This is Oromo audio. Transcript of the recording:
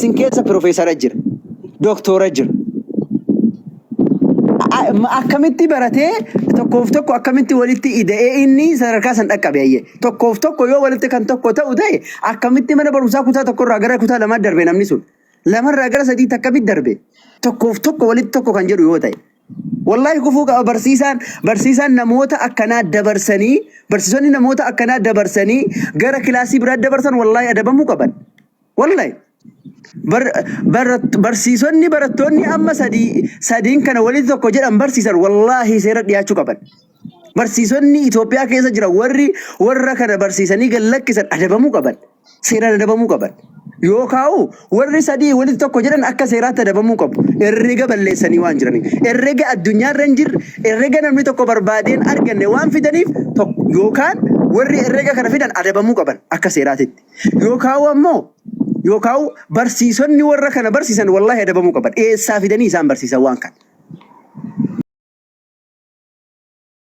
Sinkeessa Profeesara jira. Doktora jira. Akkamitti baratee tokkoof tokko akkamitti walitti ida'ee inni sadarkaa san dhaqqabe ayye. Tokkoof tokko yoo walitti kan tokko ta'u ta'e akkamitti mana barumsaa kutaa tokkorraa gara kutaa lamaa darbe namni sun. Lamarraa gara sadiitti akkamitti darbe. Tokkoof tokko walitti tokko kan jedhu yoo ta'e. Wallahi kufuu qaba barsiisaan namoota akkanaa dabarsanii barsiisonni namoota akkanaa dabarsanii gara kilaasii biraa dabarsan wallahi adabamuu qaban. Wallahi barsiisonni barattoonni amma sadiin kana walitti tokko jedhan barsiisan wallahi seera dhiyaachuu qaban. Barsiisonni Itoophiyaa keessa jiran warra kana barsiisanii gallakkisan adabamuu qaban. Seeraan adabamuu qaban. Yookaan warri sadii walitti tokko jedhan akka seeraatti adabamuu qabu. Herrega balleessanii waan jiraniif. Herrega addunyaarra hin jirre, herrega namni tokko barbaadeen arganne waan fidaniif yookaan warri herrega kana fidan adabamuu qaban akka seeraatitti. Yookaan barsiisonni warra kana barsiisan wallahi adabamuu qaban. Eessaa fidanii isaan barsiisan waan kana.